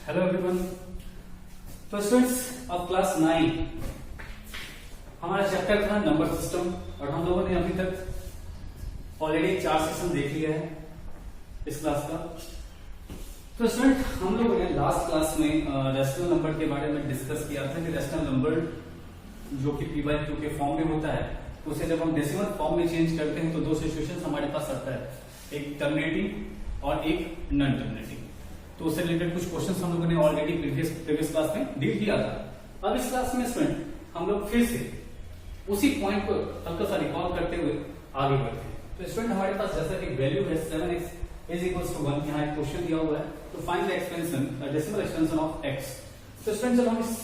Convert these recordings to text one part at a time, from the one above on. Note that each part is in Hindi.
Hello everyone. तो स्टूडेंट्स अब क्लास 9 हमारा चैप्टर था नंबर सिस्टम और हम लोगों ने अभी तक ऑलरेडी 4 सेशन देख लिया है इस क्लास का। तो स्टूडेंट हम लोगों ने लास्ट क्लास में रेशनल नंबर के बारे में डिस्कस किया था कि रेशनल नंबर जो कि पी बाई क्यू के फॉर्म में होता है उसे जब हम डेसिमल फॉर्म में चेंज करते हैं तो दो सिचुएशंस हमारे पास आता है, एक टर्मिनेटिंग और एक नॉन टर्मिनेटिंग। तो उससे रिलेटेड कुछ क्वेश्चंस हम लोगों ने ऑलरेडी प्रीवियस क्लास में डील किया था। अब इस क्लास में स्टूडेंट हम लोग फिर से उसी पॉइंट को हल्का सा रिकॉल करते हुए आगे बढ़ते हैं। तो स्टूडेंट हमारे पास जैसा कि वैल्यू है 7x इज इक्वल्स टू 1, यहाँ एक क्वेश्चन दिया हुआ है तो find the expansion decimal expansion of x। तो स्टूडेंट जब हम इस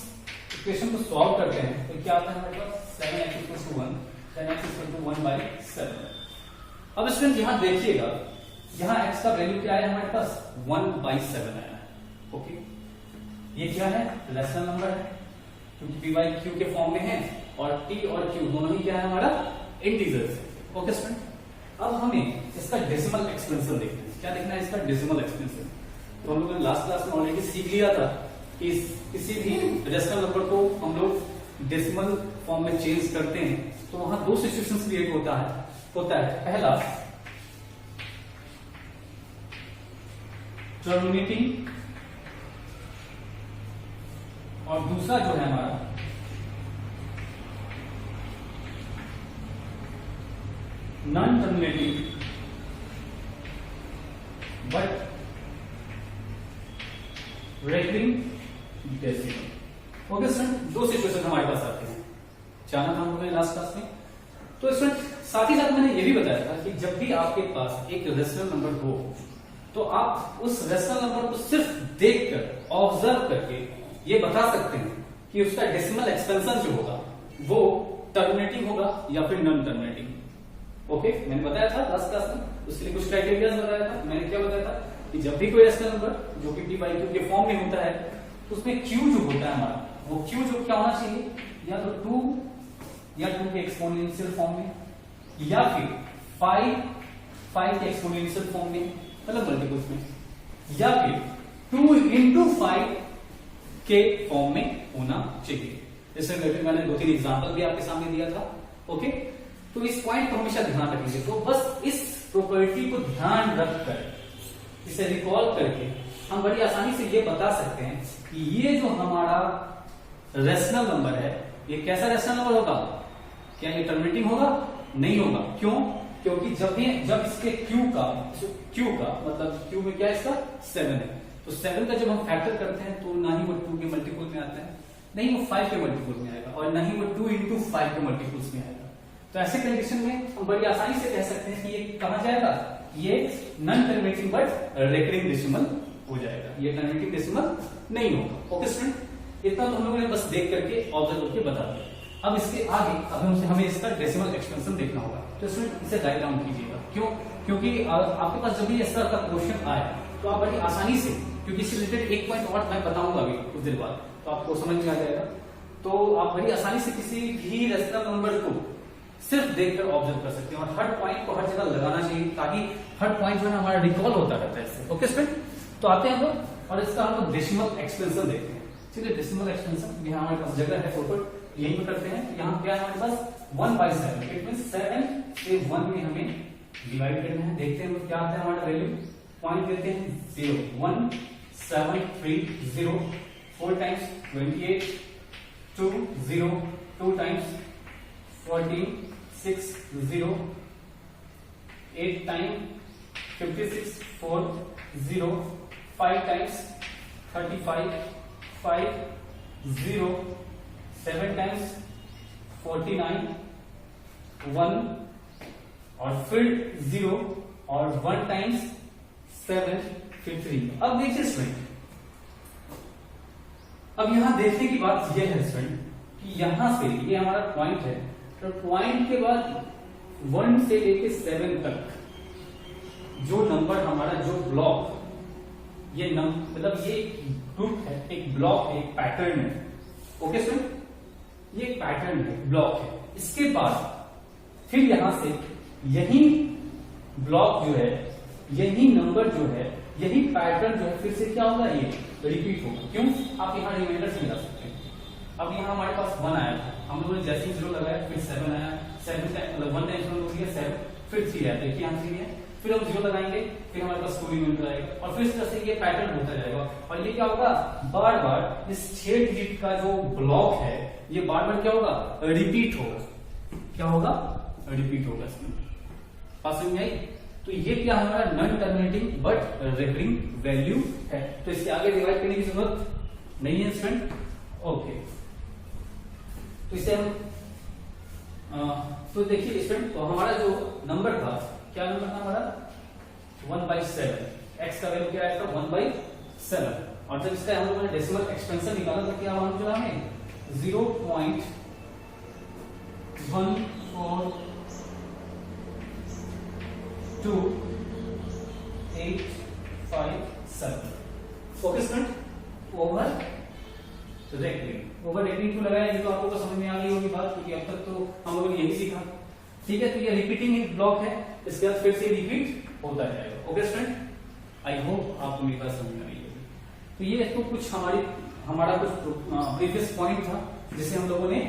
इक्वेशन को सॉल्व करते हैं तो क्या आता है हमारे पास 7x equals to 1, 10x equal to 1/7। अब स्टूडेंट यहाँ देखिएगा, यहाँ x का वैल्यू क्या है हमारे पास 1/7 आया है। ओके, ये क्या है रेशनल नंबर है क्योंकि p बाई q के फॉर्म में है और t और q दोनों ही क्या है हमारा इंटीजर्स है। ओके स्टूडेंट, अब हमें इसका डेसिमल एक्सपेंशन देखना है। क्या देखना है इसका डेसिमल एक्सपेंशन? तो हम लोगों ने लास्ट क्लास में ऑलरेडी सीख लिया था कि किसी भी रेशनल नंबर को हम लोग डेसिमल फॉर्म में चेंज करते हैं तो वहां दो सिचुएशंस क्रिएट होता है। पहला टर्मिनेटिंग और दूसरा जो है हमारा non terminating but recurring decimal. Okay student, दो सिचुएशन हमारे पास आते हैं, जाना था हम लोगों ने लास्ट क्लास में। तो स्टूडेंट साथ ही साथ मैंने ये भी बताया था कि जब भी आपके पास एक रेशनल नंबर हो तो आप उस रेशनल नंबर को सिर्फ देखकर ऑब्जर्व करके ये बता सकते हैं कि उसका डेसिमल एक्सपेंशन जो होगा वो टर्मिनेटिंग होगा या फिर नॉन टर्मिनेटिंग। ओके, मैंने बताया था लास्ट क्लास में, उसके लिए कुछ क्राइटेरिया बताया था। मैंने क्या बताया था कि जब भी कोई रेशनल नंबर जो कि p बाई q के फॉर्म में होता है तो उसमें q जो होता है हमारा, वो q जो क्या होना चाहिए, या तो 2 या 2 के एक्सपोनेंशियल फॉर्म में या फिर 5 के एक्सपोनेंशियल फॉर्म में, मतलब मल्टीपल्स में, या फिर 2 into 5 के फॉर्म में होना चाहिए। इससे रिलेटेड मैंने 2-3 एग्जांपल भी आपके सामने दिया था। ओके, तो इस पॉइंट को हमेशा ध्यान रखेंगे। तो बस इस प्रॉपर्टी को ध्यान रखकर इसे रिकॉल करके हम बड़ी आसानी से ये बता सकते हैं कि ये जो हमारा रेशनल नंबर है ये कैसा रेशनल नंबर होगा। क्या ये टर्मिनेटिंग होगा? नहीं होगा। क्यों? क्योंकि जब इसके Q का मतलब Q में क्या है इसका 7 है, तो 7 का जब हम फैक्टर करते हैं तो ना ही वो 2 के मल्टीपल में आता है, नहीं वो 5 के मल्टीपल में आएगा और ना ही वो 2 into 5 के मल्टीपल्स में आएगा। तो ऐसे कंडीशन में हम बड़ी आसानी से कह सकते हैं कि ये कहां जाएगा, ये non terminating but recurring decimal हो जाएगा, ये टर्मिनेटिंग डेसिमल नहीं होगा। ओके स्टूडेंट, इतना तो हम लोगों ने बस देख करके ऑब्जर्व करके बता दिया। अब इसके आगे अब हमें इसका डेसिमल एक्सपेंशन देखना होगा। तो स्टूडेंट इसे राइट डाउन कीजिएगा। क्यों? क्योंकि आपके पास जब भी इस तरह का क्वेश्चन आए तो आप बड़ी आसानी से, क्योंकि इससे रिलेटेड एक पॉइंट और मैं बताऊंगा अभी कुछ देर बाद तो आपको समझ में आ जाएगा, तो आप बड़ी आसानी से किसी भी रेशनल नंबर को सिर्फ देखकर ऑब्जर्व कर सकते हैं और हर पॉइंट को हर जगह लगाना चाहिए ताकि हर पॉइंट जो है हमारा रिकॉल होता रहता है इससे। ओके स्टूडेंट, तो आते हैं हम लोग और इसका हम लोग डेसिमल एक्सपेंशन देखते हैं। चलिए, डेसिमल एक्सपेंशन यहाँ हमारे पास जगह है फोटो, यहीं पर करते हैं। यहाँ क्या है हमारे पास 1/7, इट मीन 7 से 1 में हमें डिवाइड करना है। देखते हैं क्या आता है हमारा वैल्यू, पॉइंट देते हैं 0, 1 7 3 0, 4 times 28, 2 0, 2 times 14 6 0, 8 time 56 4 0, 5 times 35 5 0, 7 times 49 1 और फिर 0 और 1 टाइम्स 7 फिर 3। अब देखिए स्टूडेंट, अब यहां देखने की बात यह है स्टूडेंट कि यहां से ये हमारा पॉइंट है, तो पॉइंट के बाद 1 से लेके 7 तक जो नंबर हमारा जो ब्लॉक, ये मतलब ये ग्रुप है, एक ब्लॉक है, एक पैटर्न है। ओके स्टूडेंट, ये एक पैटर्न है, ब्लॉक है। इसके बाद फिर यहां से यही ब्लॉक जो है, यही नंबर जो है, यही पैटर्न जो है फिर से क्या होगा, ये रिपीट होगा। क्यों? आप यहाँ रिमाइंडर से मिला सकते हैं। अब यहाँ हमारे पास 1 आया था, हम लोगों ने जैसे ही 0 लगाया फिर 7 आया, 7 का मतलब 1 टाइम्स 1 हो गया 7, फिर 3 आया, देखिए यहाँ 3 है, फिर हम 0 लगाएंगे, फिर हमारे पास 2 रिमाइंडर आएगा और फिर इस तरह से ये पैटर्न होता जाएगा। और ये क्या होगा, बार बार इस 6 डिजिट का जो ब्लॉक है ये बार बार क्या होगा, रिपीट होगा। क्या होगा, रिपीट होगा इसमें। बात समझ में आई? तो ये क्या हमारा non terminating but recurring value है, तो इसके आगे डिवाइड करने की जरूरत नहीं है स्टूडेंट। ओके, तो इसे हम तो देखिए स्टूडेंट, तो हमारा जो नंबर था, क्या नंबर था हमारा 1/7, एक्स का वैल्यू क्या आया था 1/7, और जब इसका हम लोगों ने डेसिमल एक्सपेंशन निकाला तो क्या मान चला हमें 0.14287। ओके स्टूडेंट, ओवर रेकरिंग क्यों लगाया, ये तो आप लोगों को समझ में आ गई होगी बात, क्योंकि अब तक तो हम लोगों ने यही सीखा। ठीक है, तो ये रिपीटिंग ब्लॉक है, इसके बाद फिर से रिपीट होता जाएगा। ओके स्टूडेंट, आई होप आपको मेरी बात समझ में आई होगी। तो ये तो कुछ हमारा कुछ प्रीवियस पॉइंट था जिसे हम लोगों ने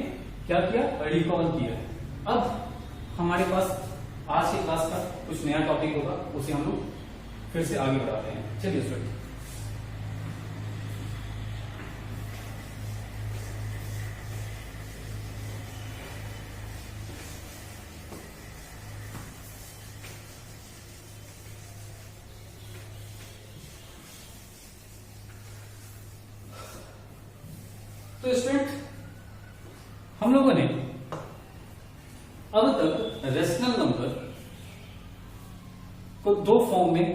क्या किया, रिकॉल किया। अब हमारे पास आज के क्लास का कुछ नया टॉपिक होगा, उसे हम लोग फिर से आगे बढ़ाते हैं। चलिए स्टूडेंट, तो स्टूडेंट हम लोगों ने अब तक रेशनल नंबर को दो फॉर्म में,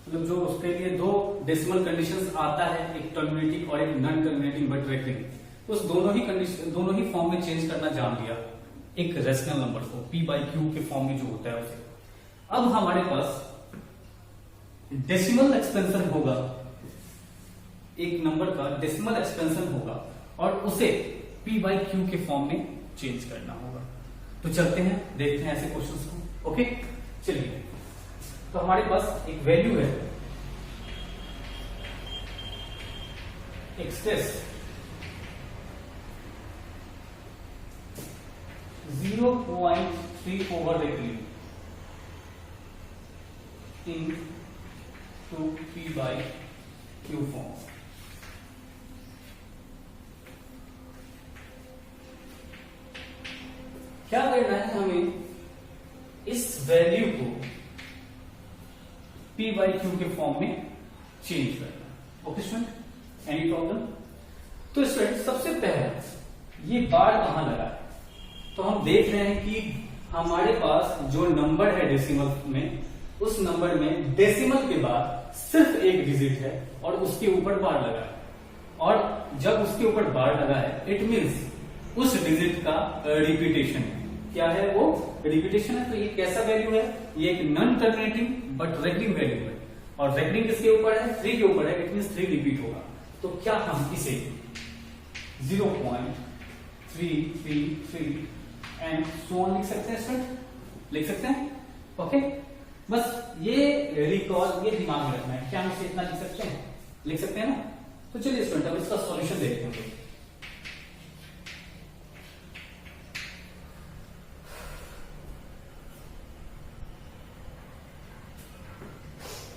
मतलब जो उसके लिए दो डेसिमल कंडीशंस आता है, एक टर्मिनेटिंग और एक नॉन टर्मिनेटिंग बट रेकरिंग, उस दोनों ही फॉर्म में चेंज करना जान लिया एक रेशनल नंबर को p/q के फॉर्म में जो होता है उसे। अब हमारे पास डेसिमल एक्सपेंशन होगा, एक नंबर का डेसिमल एक्सपेंशन होगा और उसे p/q के फॉर्म में चेंज करना होगा। तो चलते हैं, देखते हैं ऐसे क्वेश्चंस को। ओके, चलिए, तो हमारे पास एक वैल्यू है express 0.3 over recurring into p/q form. क्या करना है हमें, इस वैल्यू को p/q के फॉर्म में चेंज करना। Okay student, any problem? तो स्टूडेंट सबसे पहले ये बार कहां लगा है, तो हम देख रहे हैं कि हमारे पास जो नंबर है डेसिमल में, उस नंबर में डेसिमल के बाद सिर्फ एक डिजिट है और उसके ऊपर बार लगा है, और जब उसके ऊपर बार लगा है इट मीन्स उस डिजिट का रिपीटेशन है। क्या है वो, रिपीटेशन है। तो ये कैसा वैल्यू है, ये एक non terminating but recurring value है, और रेकरिंग किसके ऊपर है, 3 के ऊपर है, इट मींस 3 रिपीट होगा। तो क्या हम इसे 0.333 एंड सो ऑन लिख सकते हैं स्टूडेंट, लिख सकते हैं। ओके, बस ये रिकॉल, ये दिमाग में रखना है, क्या हम इसे इतना लिख सकते हैं, लिख सकते हैं ना। तो चलिए स्टूडेंट, अब इसका सॉल्यूशन देखते हैं।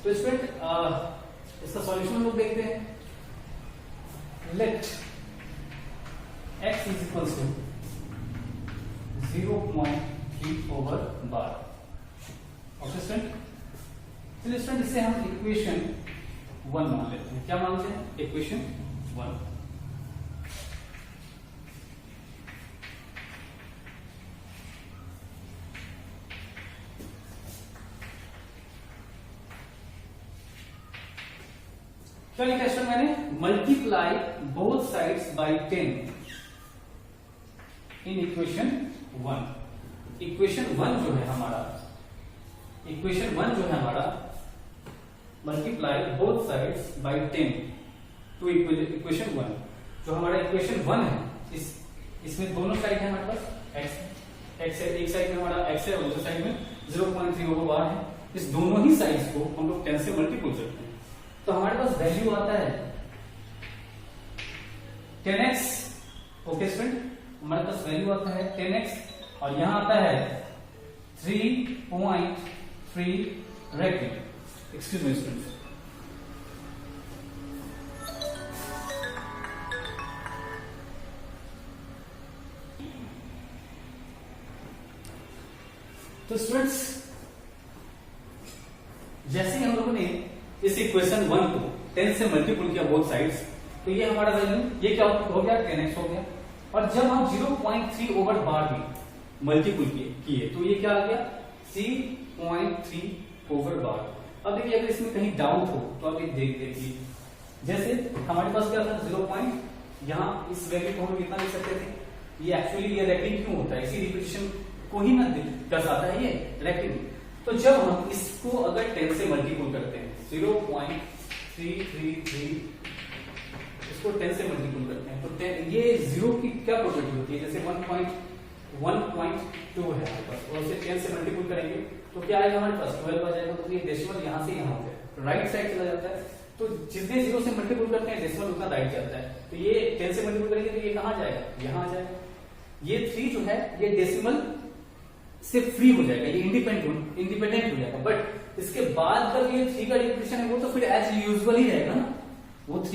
तो स्टूडेंट इसका सॉल्यूशन हम लोग देखते हैं। Let x is equal to 0.3 over bar. Okay student, चलिए स्टूडेंट इसे हम इक्वेशन 1 मान लेते हैं। क्या मानते हैं, इक्वेशन 1। क्या लिखा है मैंने, multiply both sides by 10 in equation 1। Equation 1 जो है हमारा, multiply both sides by 10 to equation 1। जो हमारा इक्वेशन 1 है, इसमें दोनों साइड है हमारे पास, x है, एक साइड में हमारा x है और दूसरी साइड में 0.3 ओवर बार है। इस दोनों ही साइड्स को हम लोग 10 से मल्टीपल करते हैं, तो हमारे पास वैल्यू आता है 10x। ओके स्टूडेंट, हमारे पास वैल्यू आता है 10x और यहां आता है 3.3 रेक्टिंग। Excuse me student. तो स्टूडेंट्स, जैसे ही हम लोगों ने इस इक्वेशन 1 को 10 से मल्टीपल किया बोथ साइड्स, तो ये हमारा वैल्यू ये क्या हो गया 10x हो गया। और जब हम 0.3 ओवर बार भी मल्टीपल किए तो ये क्या आ गया C.3 ओवर बार। अब देखिए अगर इसमें कहीं डाउट हो तो आप एक देख देखिए, जैसे हमारे पास क्या था 0. यहाँ इस वैल्यू को हम कितना लिख सकते थे, ये एक्चुअली ये रेक्टिंग क्यों होता है, इसी रिपीटेशन को ही ना दर्शाता है ये रेक्टिंग। तो जब हम इसको अगर 10 से मल्टीपल करते हैं 0.333 इसको 10 से मल्टीपल करते हैं तो 10 ये 0 की क्या प्रोबेबिलिटी होती है, जैसे 1.2 है हमारे पास, और उसे 10 से मल्टीपल करेंगे तो क्या आएगा हमारे पास 12 आ जाएगा। तो ये डेसिमल यहां से यहां हो जाए राइट साइड चला जाता है। तो जितने 0 से मल्टीपल करते हैं डेसिमल उतना राइट जाता है। तो ये 10 से मल्टीपल करेंगे तो ये कहां जाएगा, यहां आ जाएगा। ये 3 जो है ये डेसिमल से फ्री हो जाएगा, ये इंडिपेंडेंट हो जाएगा। बट इसके बाद का ये 3 का रिपीटेशन है वो तो फिर एज यूजुअल ही रहेगा ना, वो जो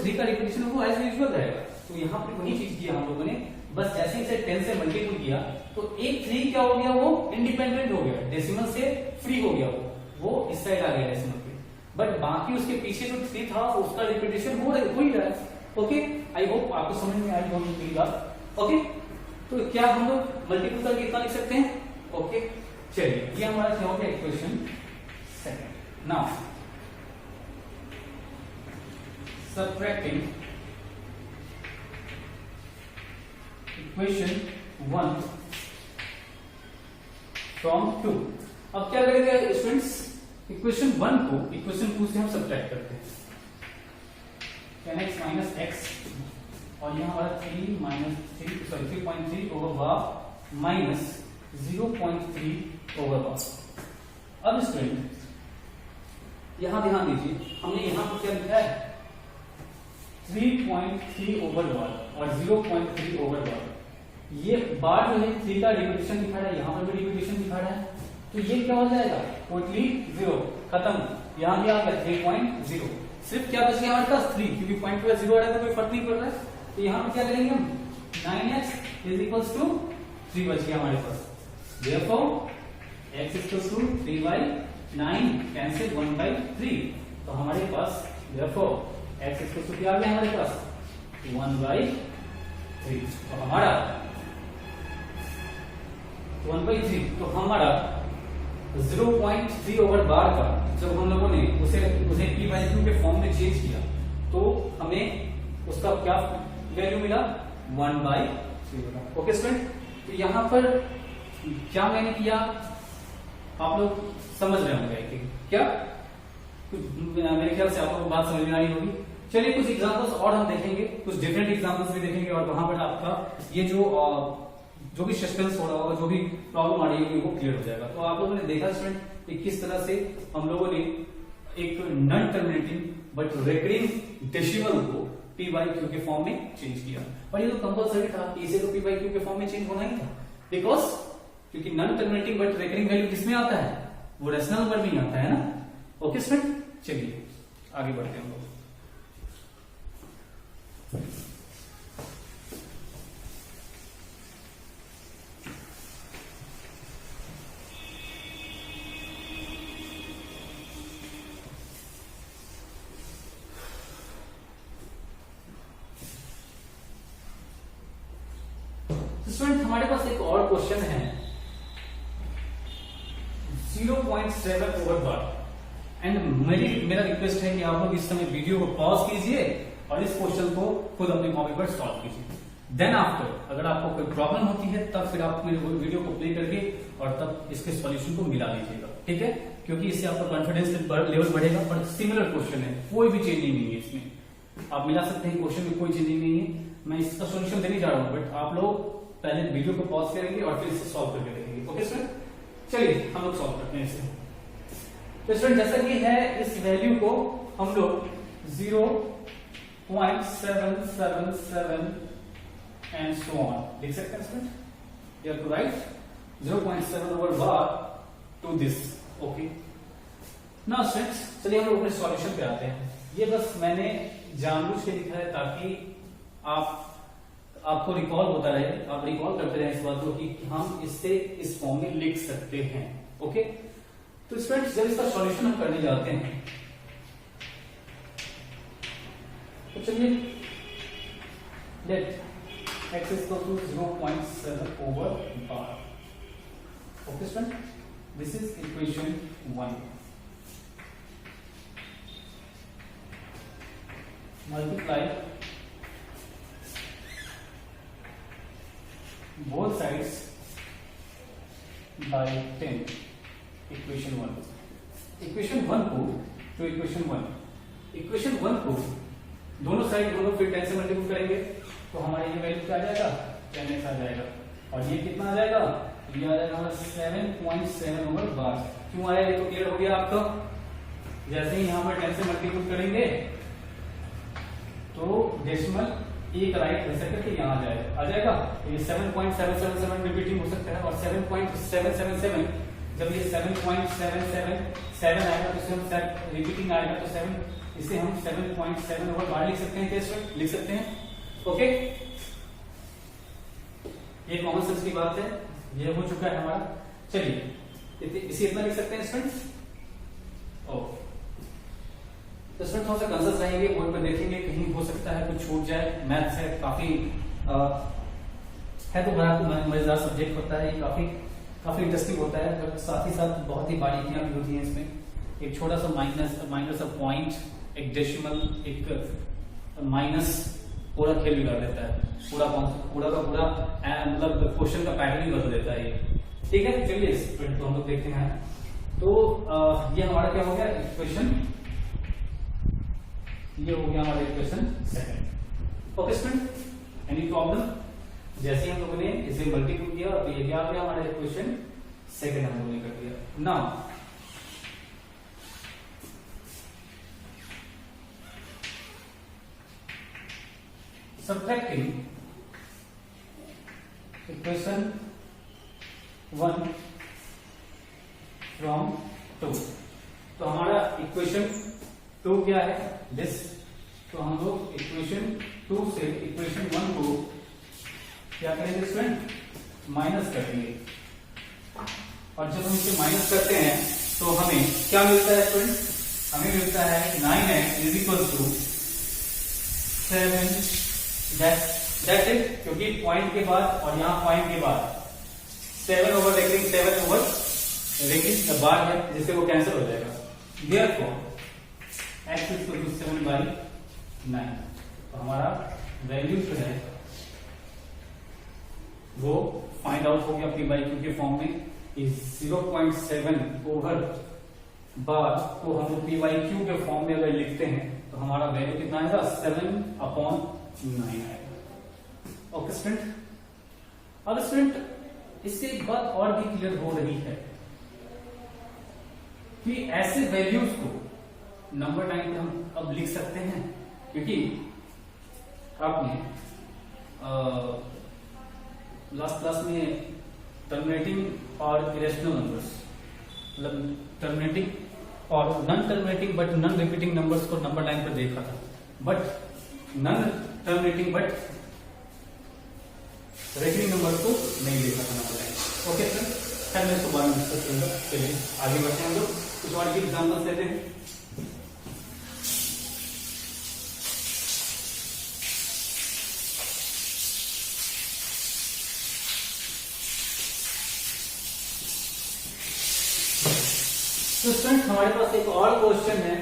3 का रिपीटेशन है वो एज यूजुअल रहेगा। तो यहाँ पर वही चीज किया हम लोगों ने, बस जैसे इसे 10 से मल्टीपल किया तो एक 3 क्या हो गया, वो इंडिपेंडेंट हो गया, डेसिमल से फ्री हो गया, वो इस साइड आ गया डेसिमल पे। बट बाकी उसके पीछे जो 3 था उसका रिपीटेशन हो ही रहा है। ओके, आई होप आपको समझ में आई होगी मेरी बात। ओके, तो क्या हम लोग मल्टीपल करके इतना लिख सकते हैं। ओके, चलिए ये हमारा क्या हो गया equation second. Now subtracting equation 1 from 2। अब क्या करेंगे स्टूडेंट्स, इक्वेशन 1 को इक्वेशन 2 से हम सब्ट्रैक्ट करते हैं 10x माइनस एक्स और यहां हमारा 3.3 over half minus 0.3 over half. अब स्टूडेंट यहां ध्यान दीजिए, हमने यहां पर क्या लिखा है 3.3 ओवर बार और 0.3 ओवर बार। ये बार जो है 3 का रिपीटेशन दिखा रहा है, यहां पर भी रिपीटेशन दिखा रहा है, तो ये क्या हो जाएगा टोटली 0 खत्म। यहां भी आ गया 3.0, सिर्फ क्या बच गया हमारे पास 3, क्योंकि पॉइंट पे 0 आ रहा है तो कोई फर्क नहीं पड़ रहा है। तो यहां पर क्या करेंगे हम 9x इज इक्वल्स टू 3 बच गया हमारे पास। Therefore x equals to 3/9 cancel 1/3। तो हमारे पास देयरफॉर x इक्वल्स टू क्या आ गया हमारे पास 1/3। तो हमारा 1/3, तो हमारा 0.3 ओवर बार का जब हम लोगों ने उसे p बाई q के फॉर्म में चेंज किया तो हमें उसका क्या वैल्यू मिला 1/3। ओके स्टूडेंट, तो यहां पर क्या मैंने किया आप लोग समझ रहे होंगे कि क्या, मेरे ख्याल से आप लोगों को बात समझ में आ रही होगी। चलिए कुछ एग्जांपल्स और हम देखेंगे, कुछ डिफरेंट एग्जांपल्स भी देखेंगे और वहां पर आपका ये जो भी सस्पेंस हो रहा होगा, जो भी प्रॉब्लम आ रही होगी वो क्लियर हो जाएगा। तो आप लोगों ने देखा स्टूडेंट कि किस तरह से हम लोगों ने एक non terminating but recurring decimal को p बाई q के फॉर्म में चेंज किया। और ये तो कंपलसरी था कि इसे तो p बाई q के फॉर्म में चेंज होना ही था, बिकॉज क्योंकि non terminating but recurring value किसमें आता है, वो रेशनल नंबर में ही आता है ना। ओके स्टूडेंट, चलिए आगे बढ़ते हैं हम लोग। स्टूडेंट हमारे पास एक और क्वेश्चन है 0.7 ओवर बार एंड मेरा रिक्वेस्ट है कि आप लोग इस समय वीडियो को पॉज कीजिए और इस क्वेश्चन को खुद अपनी कॉपी पर सॉल्व कीजिए। देन आफ्टर अगर आपको कोई प्रॉब्लम होती है तब फिर आप मेरे वीडियो को प्ले करके और तब इसके सॉल्यूशन को मिला लीजिएगा, ठीक है, क्योंकि इससे आपका कॉन्फिडेंस लेवल बढ़ेगा। पर सिमिलर क्वेश्चन है, कोई भी चेंजिंग नहीं है इसमें, आप मिला सकते हैं, क्वेश्चन में कोई चेंजिंग नहीं है। मैं इसका सोल्यूशन देने जा रहा हूँ, बट आप लोग पहले वीडियो को पॉज करेंगे और फिर इसे सॉल्व करके देखेंगे। ओके स्टूडेंट, चलिए हम लोग सॉल्व करते हैं इसे। तो स्टूडेंट जैसा कि है इस वैल्यू को हम लोग 0 0.777 एंड सो ऑन लिख सकते हैं student, you have to write 0.7 over bar to this. Okay now students, चलिए हम लोग अपने सॉल्यूशन पे आते हैं। ये बस मैंने जानबूझ के लिखा है ताकि आपको रिकॉल होता रहे, आप रिकॉल करते रहे इस बात को कि हम इससे इस फॉर्म में लिख सकते हैं। ओके तो स्टूडेंट्स, जब इसका सॉल्यूशन हम करने जाते हैं तो चलिए late x is equal to 0.7 over bar. Okay student, this is equation 1. Multiply both sides by 10. Equation 1. Equation 1 को to equation 1 को दोनों साइड दोनों फिर 10 से मल्टीप्लाई करेंगे तो हमारा ये वैल्यू क्या आ जाएगा, 10x आ जाएगा। और ये कितना आ जाएगा, ये आ जाएगा हमारा 7.7 ओवर बार। क्यों आया ये तो क्लियर हो गया आपको। जैसे ही यहाँ पर 10 से मल्टीप्लाई करेंगे तो डेसिमल एक राइट ऐसे करके यहाँ आ जाएगा। ये 7.777 रिपीटिंग हो सकता है और 7.777 जब ये 7.777 आएगा तो हम रिपीटिंग आएगा तो 7 इसे हम 7.7 ओवर बार लिख सकते हैं। कैसे लिख सकते हैं, ओके ये कॉमन सेंस की बात है, ये हो चुका है हमारा। चलिए इसे इतना लिख सकते हैं स्टूडेंट्स। ओके तो स्टूडेंट थोड़ा सा कंसर्स रहेंगे, बोर्ड पर देखेंगे कहीं हो सकता है कुछ छूट जाए। मैथ्स है काफी है तो बड़ा मजेदार सब्जेक्ट होता है, ये काफी इंटरेस्टिंग होता है, बट साथ ही साथ बहुत ही बारीकियां भी होती हैं इसमें। एक छोटा सा माइनस ऑफ पॉइंट, एक डेसिमल, एक माइनस पूरा खेल बिगाड़ देता है, पूरा का पूरा मतलब क्वेश्चन का पैटर्न ही बदल देता है ये। ठीक है चलिए स्टूडेंट तो हम लोग देखते हैं। तो ये हमारा क्या हो गया इक्वेशन, ये हो गया हमारा equation second. Okay student, any problem. जैसे हम लोगों ने इसे मल्टीप्लाई किया और ये क्या आ गया हमारा इक्वेशन सेकंड हम लोगों ने कर दिया। नाउ subtracting equation 1 from 2, तो हमारा इक्वेशन 2 क्या है दिस, तो हम लोग इक्वेशन 2 से इक्वेशन 1 को क्या करेंगे स्टूडेंट, माइनस करेंगे। और जब हम इसे माइनस करते हैं तो हमें क्या मिलता है स्टूडेंट, हमें मिलता है 9x is equal to 7 that's it, क्योंकि पॉइंट के बाद और यहाँ पॉइंट के बाद 7 ओवर रेखिंग बार है जिससे वो कैंसिल हो जाएगा। Therefore x is equal to 7/9, तो हमारा वैल्यू जो है वो फाइंड आउट हो गया p/q के फॉर्म में। इस 0.7 ओवर बार को हम लोग p/q के फॉर्म में अगर लिखते हैं तो हमारा वैल्यू कितना आएगा, 7/9 आएगा। ओके स्टूडेंट, अब स्टूडेंट इससे एक बात और भी क्लियर हो रही है कि ऐसे वैल्यूज को नंबर टाइम पे हम अब लिख सकते हैं, क्योंकि आपने लास्ट क्लास में टर्मिनेटिंग और इरेशनल नंबर्स, मतलब टर्मिनेटिंग और non terminating but non repeating numbers को नंबर लाइन पर देखा था, but non terminating but repeating numbers को नहीं देखा था नंबर लाइन। ओके सर, खैर मैं इसको बाद में डिस्कस करूंगा। चलिए आगे बढ़ते हैं हम लोग, कुछ और की एग्जाम्पल्स लेते हैं। तो स्टूडेंट हमारे पास एक और क्वेश्चन है,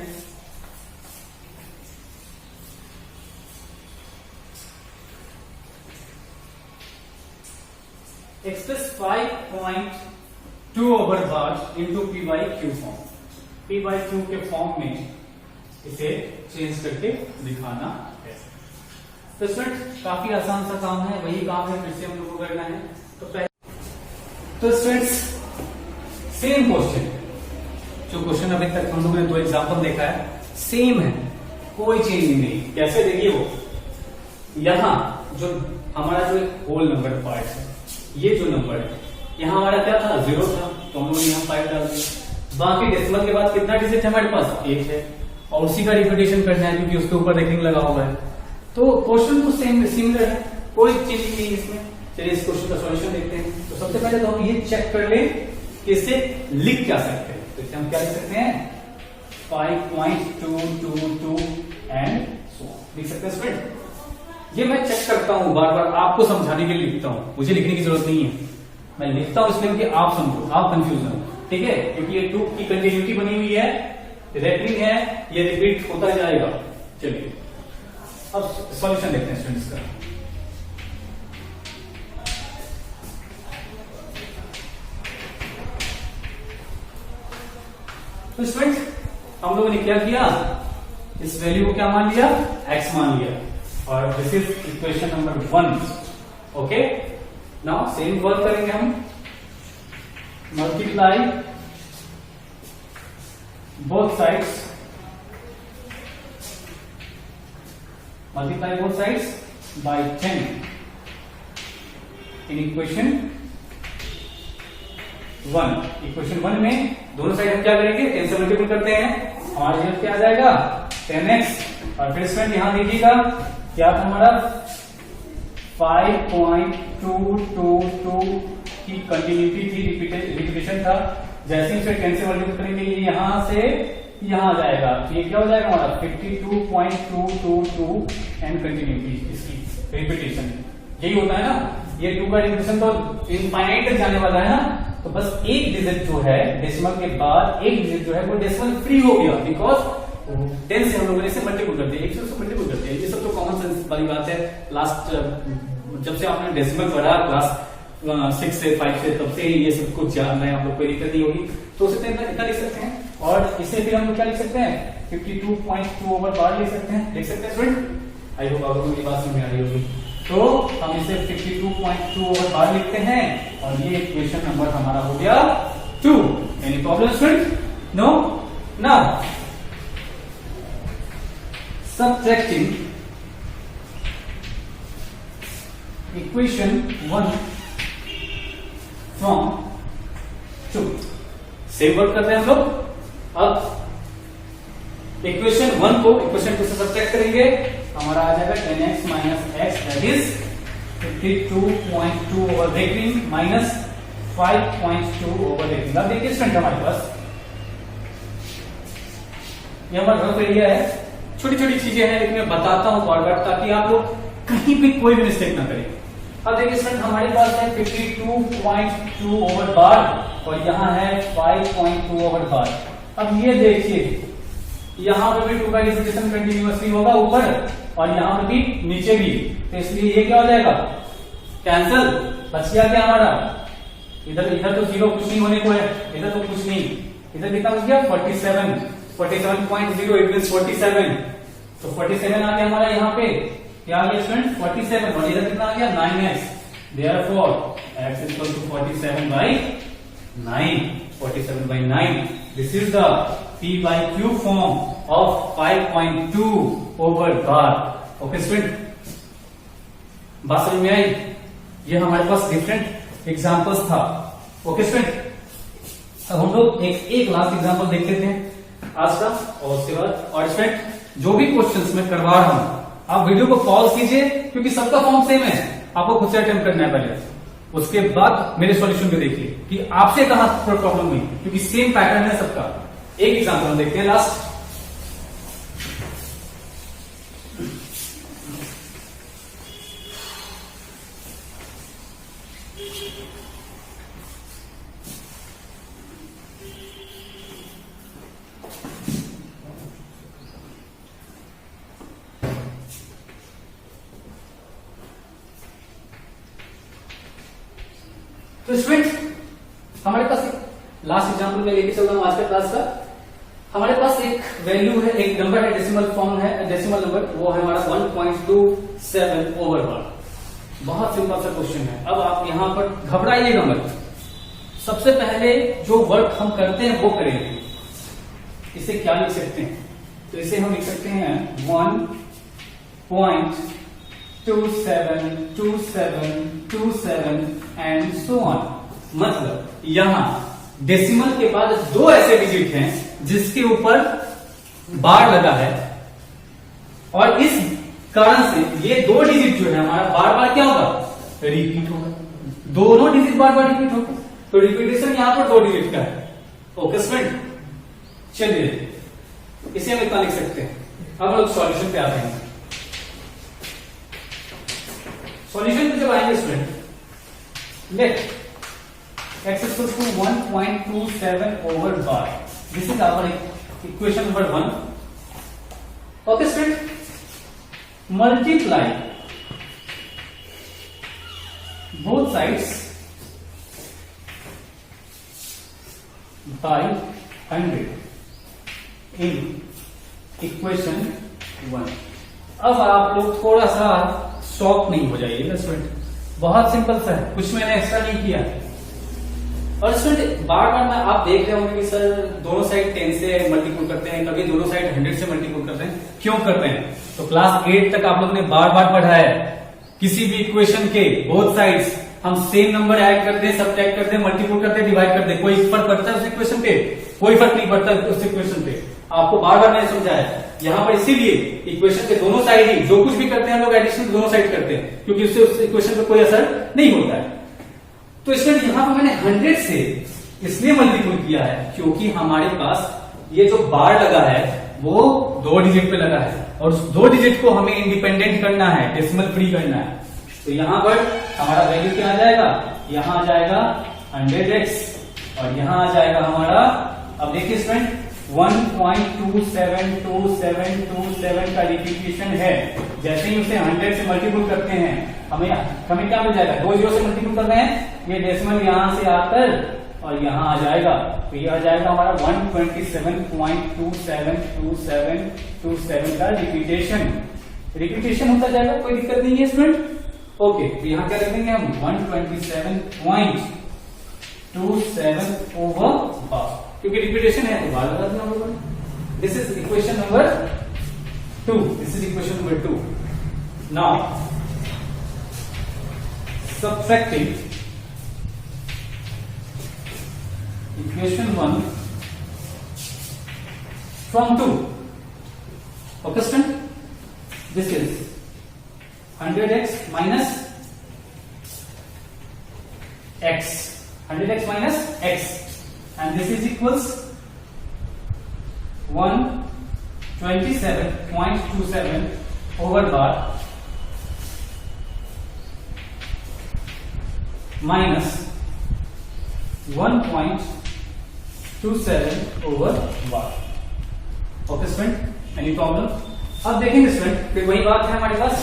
express 5.2 over bar into p/q form. p/q के फॉर्म में इसे चेंज करके दिखाना है। तो स्टूडेंट काफी आसान सा काम है, वही काम है फिर से हम लोग को करना है। तो स्टूडेंट्स सेम क्वेश्चन, जो क्वेश्चन अभी तक हम लोगों ने 2 एग्जाम्पल देखा है सेम है, कोई चेंज नहीं। कैसे देखिए वो यहां जो हमारा जो होल नंबर पार्ट है, ये जो नंबर है यहाँ हमारा क्या था 0 था, तो हम लोगों ने यहाँ 5 डाल दिया। बाकी डेसिमल के बाद कितना डिजिट है हमारे पास 1 है, और उसी का रिपीटेशन करना है क्योंकि उसके ऊपर रेखिंग लगा हुआ है। तो क्वेश्चन तो सेम सिमिलर है, कोई चेंज नहीं है इसमें। चलिए इस क्वेश्चन का सॉल्यूशन देखते हैं। तो सबसे पहले तो हम ये चेक कर ले कि इसे लिख क्या सकते हैं। तो इसे हम क्या लिख सकते हैं 5.222 एंड सो लिख सकते हैं स्टूडेंट। ये मैं चेक करता हूं, बार बार आपको समझाने के लिए लिखता हूं, मुझे लिखने की जरूरत नहीं है। मैं लिखता हूं इसलिए कि आप समझो, आप कंफ्यूज हो, ठीक है, क्योंकि ये 2 की कंटिन्यूटी बनी हुई है, रेकरिंग है, ये रिपीट होता जाएगा। चलिए अब सॉल्यूशन देखते हैं स्टूडेंट्स का। तो स्टूडेंट्स हम लोगों ने क्या किया, इस वैल्यू को क्या मान लिया x मान लिया, और this is equation number 1। Okay, now same work करेंगे हम, multiply both sides, multiply both sides by 10 in equation 1। Equation 1 में दोनों साइड हम क्या करेंगे 10 से मल्टीपल करते हैं, हमारा रिजल्ट क्या आ जाएगा 10x। और फिर स्टूडेंट यहां देखिएगा क्या था हमारा 5.222 की कंटिन्यूटी थी, रिपीटेशन था। जैसे ही इसे 10 से मल्टीपल करेंगे ये यहां से यहां आ जाएगा, तो ये क्या हो जाएगा हमारा 52.222 एंड कंटिन्यूटी, इसकी रिपीटेशन। यही होता है ना, ये 2 का रिपीटेशन तो इनफाइनाइट तक जाने वाला है ना। तो बस एक डिजिट जो है डेसिमल के बाद एक डिजिट जो है वो डेसिमल फ्री हो गया, बिकॉज 10 से हम लोगों ने इसे मल्टीपल कर दिया, 1 से मल्टीपल कर दिया। ये सब तो कॉमन सेंस वाली बात है। लास्ट जब से आपने डेसिमल पढ़ा क्लास 6 से 5 से, तब से ये सब कुछ जान रहे हैं आप लोग, कोई दिक्कत नहीं होगी। तो उसे इतना लिख सकते हैं, और इसे फिर हम लोग क्या लिख सकते हैं 52.2 ओवर बार लिख सकते हैं, लिख सकते हैं स्टूडेंट। आई होप आपको मेरी बात समझ आ रही होगी। तो हम इसे 52.2 ओवर बार लिखते हैं, और ये इक्वेशन नंबर हमारा हो गया 2। Any problem student? No. Now subtracting equation 1 from 2, same work करते हैं हम लोग। अब इक्वेशन 1 को इक्वेशन 2 से सब्ट्रैक्ट करेंगे, हमारा आ जाएगा 10x minus x, that is 52.2 over recurring minus 5.2 over recurring. अब देखिए स्टूडेंट हमारे पास ये हमारा रफ एरिया है, छोटी छोटी चीजें हैं, लेकिन मैं बताता हूं बार बार ताकि आप लोग कहीं भी कोई भी मिस्टेक ना करें। अब देखिए स्टूडेंट हमारे पास है 52.2 ओवर बार, और यहां है 5.2 ओवर बार। अब ये देखिए यहां पर भी 2 का रिपीटेशन कंटिन्यूअसली होगा ऊपर, और यहां पर भी नीचे भी, तो इसलिए ये क्या हो जाएगा कैंसल। बच गया क्या हमारा, इधर तो 0 कुछ नहीं होने को है, इधर तो कुछ नहीं, इधर कितना बच गया 47.0 इट मींस 47। तो 47 आ गया हमारा यहाँ पे, क्या आ गया स्टूडेंट 47, और इधर कितना आ गया 9x। Therefore x is equal to 47/9, 47/9। This is the p by q form of 5.2 over bar. Okay student, बात समझ में आई? ये हमारे पास डिफरेंट एग्जांपल्स था। ओके स्टूडेंट, अब हम लोग एक लास्ट एग्जांपल देख लेते हैं आज का, और उसके बाद और स्टूडेंट जो भी क्वेश्चंस मैं करवा रहा हूं आप वीडियो को पॉज कीजिए, क्योंकि सबका फॉर्म सेम है, आपको खुद से अटेम्प्ट करना है पहले, उसके बाद मेरे सॉल्यूशन को देखिए कि आपसे कहां प्रॉब्लम हुई, क्योंकि सेम पैटर्न है सबका। एक एग्जांपल हम देखते हैं लास्ट। तो स्टूडेंट हमारे पास एक लास्ट एग्जांपल में लेके चल रहा हूं आज का क्लास का। हमारे पास एक वैल्यू है, एक नंबर है, डेसिमल फॉर्म है, डेसिमल नंबर, वो है हमारा 1.27 ओवर बार। बहुत सिंपल सा क्वेश्चन है। अब आप यहां पर घबराइएगा मत, सबसे पहले जो वर्क हम करते हैं वो करेंगे। इसे क्या लिख सकते हैं तो इसे हम लिख सकते हैं 1.272727 एंड सो ऑन। मतलब यहां डेसिमल के बाद दो ऐसे डिजिट हैं जिसके ऊपर बार लगा है, और इस कारण से ये दो डिजिट जो है हमारा बार बार क्या होगा, रिपीट होगा। दोनों डिजिट बार बार रिपीट होगा, तो रिपीटेशन यहां पर दो डिजिट का है। ओके स्टूडेंट, चलिए इसे हम इतना लिख सकते हैं। अब हम लोग सॉल्यूशन पे आते हैं। सॉल्यूशन पे जब आएंगे student, let x equals to 1.27 over bar. This is our equation number 1. Okay student, multiply both sides by 100 in equation 1. अब आप लोग थोड़ा सा शॉक नहीं हो जाइएगा स्टूडेंट, बहुत सिंपल सा है, कुछ मैंने एक्स्ट्रा नहीं किया। और स्टूडेंट बार बार में आप देख रहे होंगे कि सर दोनों साइड 10 से मल्टीपल करते हैं, कभी दोनों साइड 100 से मल्टीपल करते हैं, क्यों करते हैं? तो क्लास 8 तक आप लोगों ने बार बार पढ़ा है, किसी भी इक्वेशन के बोथ साइड्स हम सेम नंबर ऐड करते हैं, सब्ट्रैक्ट करते हैं, मल्टीपल करते हैं, डिवाइड करते हैं। कोई फर्क पड़ता है उस इक्वेशन पे? कोई फर्क नहीं पड़ता उस इक्वेशन पे। आपको बार बार मैंने समझाया, यहाँ पर इसीलिए इक्वेशन के दोनों साइड ही जो कुछ भी करते हैं हम लोग एडिशन दोनों साइड करते हैं, क्योंकि उससे उस इक्वेशन पे कोई असर नहीं होता है। तो इसमें यहां पर मैंने 100 से इसलिए मल्टीपल किया है क्योंकि हमारे पास ये जो बार लगा है वो दो डिजिट पे लगा है, और उस दो डिजिट को हमें इंडिपेंडेंट करना है, डेसिमल फ्री करना है। तो यहां पर हमारा वैल्यू क्या आ जाएगा, यहां आ जाएगा 100x, और यहां आ जाएगा हमारा, अब देखिए स्टूडेंट 1.272727 का रिपीटेशन है। जैसे ही उसे 100 से मल्टीपल करते हैं हमें क्या मिल जाएगा, 2 जीरो से मल्टीपल कर रहे हैं, ये डेसिमल यहां से आकर और यहां आ जाएगा, तो ये आ जाएगा हमारा 127.272727 का रिपीटेशन होता जाएगा, कोई दिक्कत नहीं है स्टूडेंट। ओके, तो यहां क्या लिखेंगे हम 127.27 ओवर बार, क्योंकि रिपीटेशन है तो बार लगा देना होगा। This is equation number 2, this is equation number 2। Now subtracting equation 1 from 2. Okay student, this is 100x minus x, 100x minus x, and this is equals 127.27 over bar minus 1.27 over bar. Okay student, any problem? अब देखेंगे स्टूडेंट, फिर वही बात है हमारे पास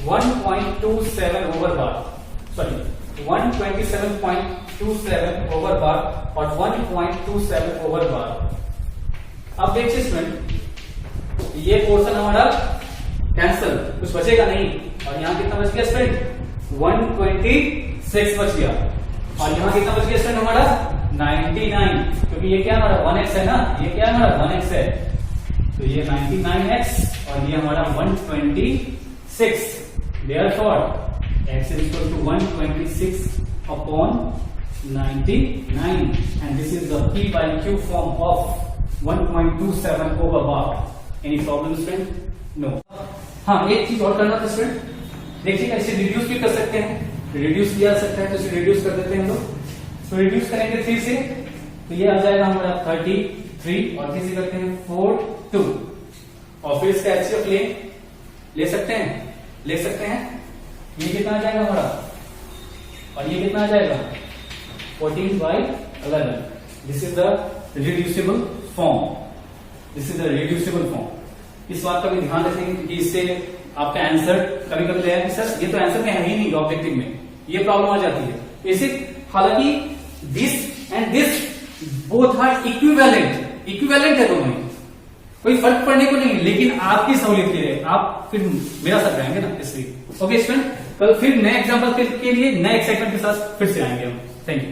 1.27 ओवर बार, सॉरी 127.27 ओवर बार और 1.27 ओवर बार। अब देखिए स्टूडेंट, ये पोर्शन हमारा कैंसल, कुछ बचेगा नहीं, और यहां कितना बच गया स्टूडेंट, 126 बच गया, और यहां कितना बच गया स्टूडेंट हमारा 99, क्योंकि ये क्या हमारा 1x है ना, ये क्या हमारा 1x है, तो ये 99x और ये हमारा 126, therefore x is equal to 126 upon 99, and this is the p by q form of 1.27 over bar. Any problem student? No. हाँ, एक चीज और करना था स्टूडेंट, देखिएगा इसे रिड्यूस भी कर सकते हैं, रिड्यूस किया जा सकता है, तो इसे रिड्यूस कर देते हैं हम लोग। तो रिड्यूस करेंगे 3 से, तो ये आ जाएगा हमारा 33, और 3 से करते हैं 4 2, और फिर इसका एचसीएफ ले सकते हैं, ये कितना आ जाएगा हमारा, और ये कितना आ जाएगा 14/11। This is the reducible form, इस बात का भी ध्यान रखेंगे क्योंकि इससे आपका आंसर कभी कभी ले कि सर ये तो आंसर में है ही नहीं, ऑब्जेक्टिव में ये प्रॉब्लम आ जाती है। इसे हालांकि this and this both are equivalent है दोनों, कोई फर्क पड़ने को नहीं, लेकिन आपकी सहूलियत के लिए आप फिर मेरा साथ रहेंगे ना, इसलिए। ओके स्टूडेंट, कल फिर नए एग्जाम्पल के लिए नए एक्साइटमेंट के साथ फिर से आएंगे हम। Thank you.